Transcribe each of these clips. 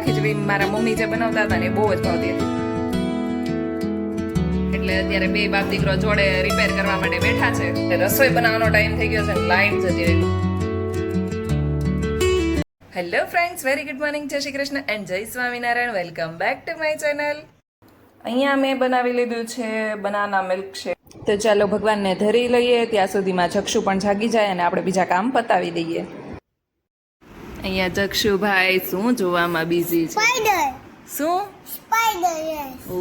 ખીચડી મારા મમ્મી જે બનાવતા હતા ને એ બહુ જ ભાવતી હતી. એટલે અત્યારે બે બાપ દીકરો જોડે રિપેર કરવા માટે બેઠા છે. રસોઈ બનાવવાનો ટાઈમ થઈ ગયો છે, લાઈટ જતી રહી. Hello friends, very good morning, જય શ્રી કૃષ્ણ એન્ડ જય Swaminarayan. Welcome back to my channel. અહીંયા મેં બનાવી લીધું છે બનાના મિલ્કશેક. તો ચાલો ભગવાનને ધરી લઈએ, ત્યાં સુધીમાં જક્ષુ પણ જાગી જાય અને આપણે બીજા કામ પતાવી દઈએ. અહીંયા જક્ષુભાઈ શું જોવામાં બિઝી છે? સ્પાઈડર. શું? Spider, yes. ઓ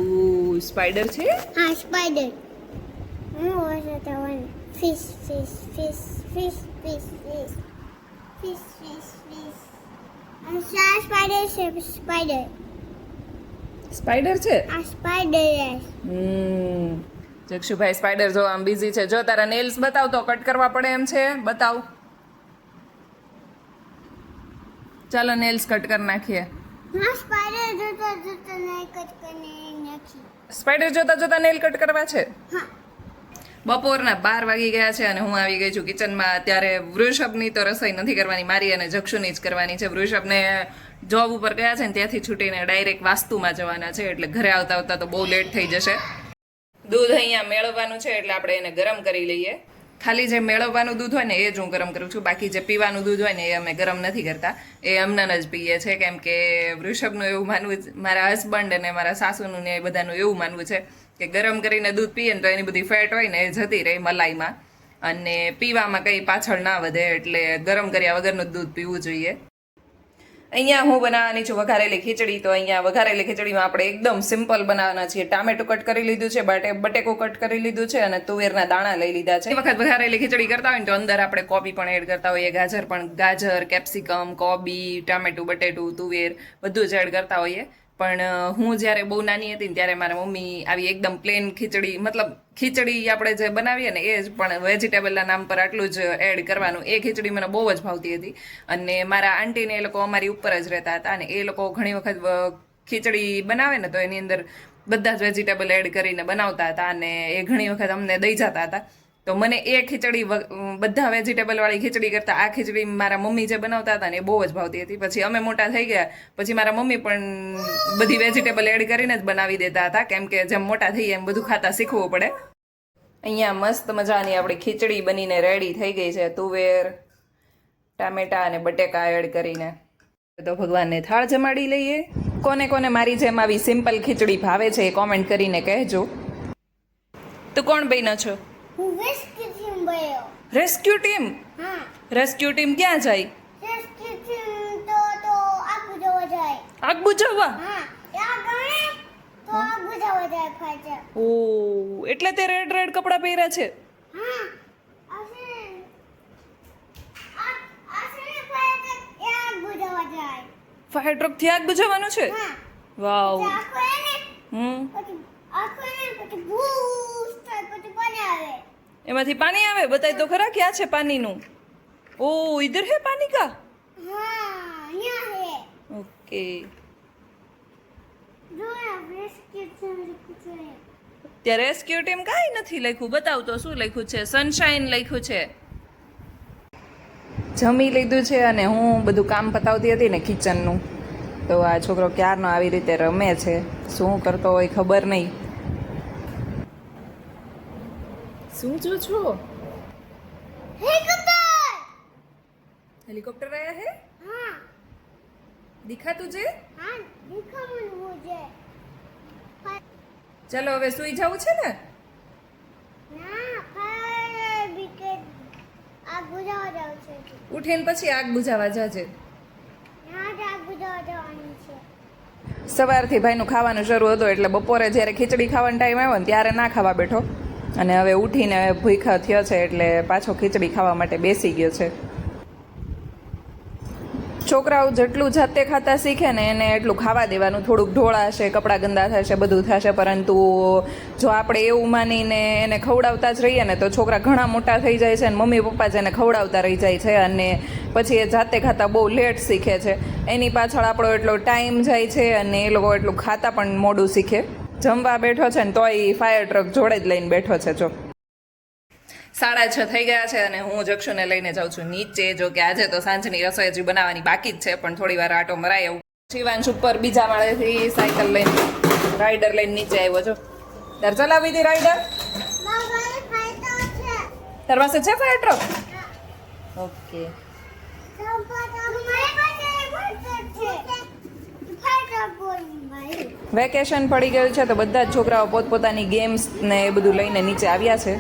સ્પાઈડર છે? હા, spider. Who was the one fish fish fish fish fish fish fish fish fish આ સ્પાઈડર છે, સ્પાઈડર. સ્પાઈડર છે? આ સ્પાઈડર, યસ. જક્ષુભાઈ સ્પાઈડર જોવામાં બિઝી છે. જો તારા નેલ્સ બતાવ તો કટ કરવા પડે એમ છે, બતાવ. ચાલો નેલ્સ કટ કરી નાખીએ. હા, સ્પાઈડર જોતા જોતા નહીં કટ કરીને નાખી. સ્પાઈડર જોતા જોતા નેલ કટ કરવા છે. હા. બપોરના 12 વાગી ગયા છે અને હું આવી ગઈ છું કિચનમાં. અત્યારે વૃષભની તો રસોઈ નથી કરવાની, મારી અને જક્ષુની જ કરવાની છે. વૃષભને જોબ ઉપર ગયા છે ને ત્યાંથી છૂટીને ડાયરેક્ટ વાસ્તુમાં જવાના છે, એટલે ઘરે આવતા આવતા તો બહુ લેટ થઈ જશે. દૂધ અહીંયા મેળવવાનું છે એટલે આપણે એને ગરમ કરી લઈએ. ખાલી જે મેળવવાનું દૂધ હોય ને એ જ હું ગરમ કરું છું, બાકી જે પીવાનું દૂધ હોય ને એ અમે ગરમ નથી કરતા, એ અમનાન જ પીએ છે. કેમ કે વૃષભનું એવું માનવું, મારા હસબન્ડ અને મારા સાસુનું ને એ બધાનું એવું માનવું છે કે ગરમ કરીને દૂધ પીએ ને તો એની બધી ફેટ હોય ને એ જતી રહે મલાઈમાં, અને પીવામાં કંઈ પાછળ ના વધે, એટલે ગરમ કર્યા વગરનું દૂધ પીવું જોઈએ. અહીંયા હું બનાવવાની છું વઘારેલી ખીચડી. તો અહીંયા વઘારેલી ખીચડીમાં આપણે એકદમ સિમ્પલ બનાવવાના છીએ. ટામેટું કટ કરી લીધું છે, બટેકું કટ કરી લીધું છે અને તુવેરના દાણા લઈ લીધા છે. એ વખત વઘારેલી ખીચડી કરતા હોય ને તો અંદર આપણે કોબી પણ એડ કરતા હોઈએ, ગાજર, કેપ્સિકમ, કોબી, ટામેટું, બટેટું, તુવેર બધું જ એડ કરતા હોઈએ. પણ હું જ્યારે બહુ નાની હતી ને ત્યારે મારા મમ્મી આવી એકદમ પ્લેન ખીચડી, મતલબ ખીચડી આપણે જે બનાવીએ ને એ જ, પણ વેજીટેબલના નામ પર આટલું જ એડ કરવાનું. એ ખીચડી મને બહુ જ ભાવતી હતી. અને મારા આંટીને એ લોકો અમારી ઉપર જ રહેતા હતા અને એ લોકો ઘણી વખત ખીચડી બનાવે ને તો એની અંદર બધા જ વેજીટેબલ એડ કરીને બનાવતા હતા અને એ ઘણી વખત અમને દઈ જતા હતા. તો મને એ ખીચડી, બધા વેજીટેબલવાળી ખીચડી કરતાં આ ખીચડી મારા મમ્મી જે બનાવતા હતા ને એ બહુ જ ભાવતી હતી. પછી અમે મોટા થઈ ગયા પછી મારા મમ્મી પણ બધી વેજીટેબલ એડ કરીને જ બનાવી દેતા હતા, કેમ કે જેમ મોટા થઈએ એમ બધું ખાતા શીખવું પડે. અહીંયા મસ્ત મજાની આપણી ખીચડી બનીને રેડી થઈ ગઈ છે, તુવેર, ટામેટા અને બટેકા એડ કરીને. તો ભગવાનને થાળ જમાડી લઈએ. કોને કોને મારી જેમ આવી સિમ્પલ ખીચડી ભાવે છે એ કોમેન્ટ કરીને કહેજો. તો કોણ બન્યો છો? હું રેસ્ક્યુ ટીમ ગયો. Rescue team? હા. રેસ્ક્યુ ટીમ ક્યાં જાય? રેસ્ક્યુ ટીમ તો આગ બુઝાવવા જાય. આગ બુઝાવવા? હા. ત્યાં ગણે તો આગ બુઝાવવા જાય ફાજર. ઓ, એટલે તે રેડ રેડ કપડાં પહેર્યા છે? હા. આશે ફાયર આગ બુઝાવવા જાય. ફાયર ટ્રક થી આગ બુઝાવવાનું છે? હા. વાવ. આખો એને પછી આખો એને પછી બૂસ્ટ થાય પછી પાણી આવે. એમાંથી પાણી આવે? બતાય તો ખરા ક્યાં છે પાણીનું? ઓ ઇધર હે પાણી કા? હા, અહીંયા હે. ઓકે. જો રેસ્ક્યુ ટીમ લખ્યું છે. ત્યાં રેસ્ક્યુ ટીમ કાંઈ નથી લખ્યું. બતાવ તો શું લખ્યું છે? સનશાઇન લખ્યું છે. જમી લીધું છે અને હું બધું કામ પતાવતી હતી ને કિચનનું, તો આ છોકરો ક્યારનો આવી રીતે રમે છે. શું કરતો હોય ખબર નહીં. શું જો છો? હેલિકોપ્ટર. હેલિકોપ્ટર આયા હે? હા. દિખાતું છે? હા, દેખાવું મુજે. ચલો હવે સુઈ જવું છે ને? ના, ફાયર બ્રિગેડ આગ બુઝાવવા જાવ છે. ઉઠીને પછી આગ બુઝાવા જાજે. ના, આગ બુઝાવવા જવાની છે. સવારથી ભાઈનું ખાવાનું શરૂ હતું એટલે બપોરે જ્યારે ખીચડી ખાવાનો ટાઈમ આવ્યો ને ત્યારે ના ખાવા બેઠો, અને હવે ઉઠીને ભૂખ્યો થયો છે એટલે પાછો ખીચડી ખાવા માટે બેસી ગયો છે. છોકરાઓ જેટલું જાતે ખાતા શીખે ને એને એટલું ખાવા દેવાનું. થોડુંક ઢોળાશે, કપડાં ગંદા થશે, બધું થશે, પરંતુ જો આપણે એવું માનીને એને ખવડાવતા જ રહીએ ને તો છોકરા ઘણા મોટા થઈ જાય છે અને મમ્મી પપ્પા જ એને ખવડાવતા રહી જાય છે અને પછી એ જાતે ખાતા બહુ લેટ શીખે છે. એની પાછળ આપણો એટલો ટાઈમ જાય છે અને એ લોકો એટલું ખાતા પણ મોડું શીખે. જમવા બેઠો છે ને તોય ફાયર ટ્રક જોડે જ લઈને બેઠો છે. જો 6:30 થઈ ગયા છે અને હું જક્ષુને લઈને જાઉં છું નીચે. જો કે આજે તો સાંજની રસોઈ હજી બનાવવાની બાકી જ છે, પણ થોડી વાર આટો મરાય એવું શિવાંશ ઉપર બીજા માળેથી સાયકલ લઈને રાઈડર લઈને નીચે આવ્યો છો. તાર ચલાવી હતી રાઈડર? તાર પાસે છે ફાયર ટ્રક? ઓકે. વેકેશન પડી ગયું છે તો બધા જ છોકરાઓ પોતપોતાની ગેમ્સ ને એ બધું લઈને નીચે આવ્યા છે.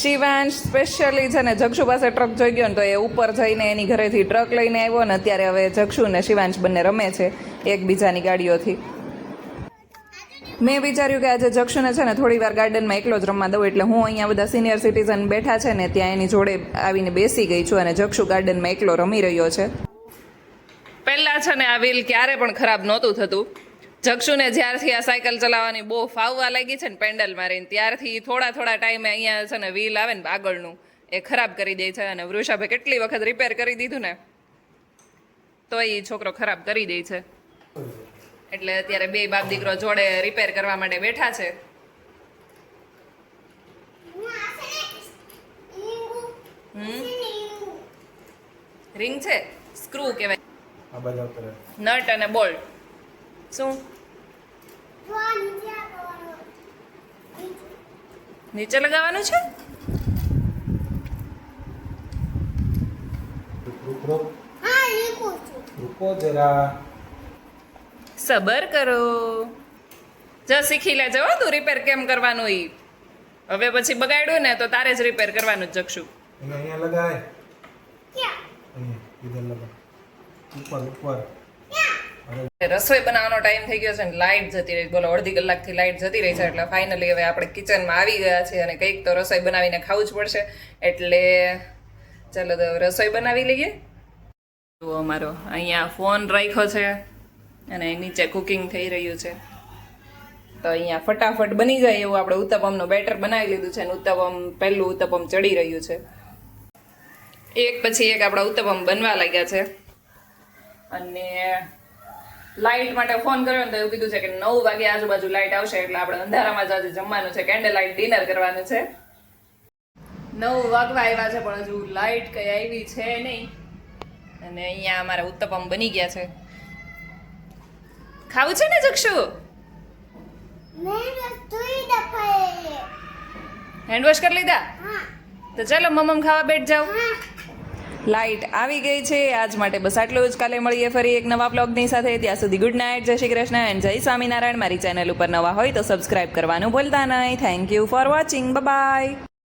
શિવાંશ સ્પેશિયલી છે ને જક્ષુ પાસે ટ્રક જોઈ ગયો ને તો એ ઉપર જઈને એની ઘરેથી ટ્રક લઈને આવ્યો ને અત્યારે હવે જક્ષુ ને શિવાંશ બંને રમે છે એકબીજાની ગાડીઓથી. મેં વિચાર્યું કે આજે જક્ષુને છે ને થોડી વાર ગાર્ડનમાં એકલો જ રમવા દઉં એટલે હું અહીંયા બધા સિનિયર સિટીઝન બેઠા છે ને ત્યાં એની જોડે આવીને બેસી ગઈ છું અને જક્ષુ ગાર્ડનમાં એકલો રમી રહ્યો છે. પહેલાં છે ને આ વ્હીલ ક્યારે પણ ખરાબ નહોતું થતું. જક્ષુને જ્યારથી આ સાયકલ ચલાવવાની બહુ ફાવવા લાગી છે ને પેન્ડલ મારીને ત્યારથી થોડા ટાઈમે અહીંયા છે ને વ્હીલ આવે ને આગળનું એ ખરાબ કરી દે છે અને વૃષભે કેટલી વખત રિપેર કરી દીધું ને તો એ છોકરો ખરાબ કરી દે છે. એટલે અત્યારે બે બાપ દીકરો જોડે રિપેર કરવા માટે બેઠા છે. રિંગ છે, સ્ક્રૂ કહેવાય, નટ અને બોલ્ટ. શું નીચે લગાવવાનું છે? રૂકો જરા, સબર કરો. જો શીખી લેજો હો તું રિપેર કેમ કરવાનું ઈ. હવે પછી બગાડ્યું ને તો તારે જ રિપેર કરવાનું જ જક્ષુ. અહીંયા લગાય, અહીંયા ઇધર લગા, ઉપર ઉપર. રસોઈ બનાવવાનો ટાઈમ થઈ ગયો છે ને લાઇટ જતી રહી. બોલો, અડધી કલાકથી લાઇટ જતી રહી છે એટલે ફાઇનલી હવે આપણે કિચનમાં આવી ગયા છીએ અને કંઈક તો રસોઈ બનાવીને ખાવું જ પડશે. એટલે ચાલો તો રસોઈ બનાવી લઈએ. જુઓ અમારો અહીંયા ફોન રાખ્યો છે અને નીચે કુકિંગ થઈ રહ્યું છે. તો અહીંયા ફટાફટ બની જાય એવું આપણે ઉત્તપમનું બેટર બનાવી લીધું છે અને પહેલું ઉત્તપમ ચડી રહ્યું છે. એક પછી એક આપણા ઉત્તપમ બનવા લાગ્યા છે. અને લાઇટ માટે ફોન કર્યો ને તો એવું કીધું છે કે 9 વાગે આજુબાજુ લાઇટ આવશે એટલે આપણે અંધારામાં જ આજે જમવાનું છે, કેન્ડલ લાઇટ ડિનર કરવાનું છે. 9 વાગવા આવ્યા છે પણ હજુ લાઇટ કઈ આવી છે નહીં. અને અહીંયા અમારા ઉત્તપમ બની ગયા છે. ખાવું છે ને જક્ષુ? હેન્ડવોશ કરી લીધા? તો ચાલો મમ્મ ખાવા બેઠ જાઓ. લાઇટ આવી ગઈ છે. આજ માટે બસ આટલું જ. કાલે મળીએ ફરી એક નવા બ્લોગની સાથે. ત્યાં સુધી ગુડ નાઇટ, જય શ્રી કૃષ્ણ એન્ડ જય સ્વામિનારાયણ. મારી ચેનલ ઉપર નવા હોય તો સબસ્ક્રાઇબ કરવાનું ભૂલતા નહીં. Thank you for watching. By.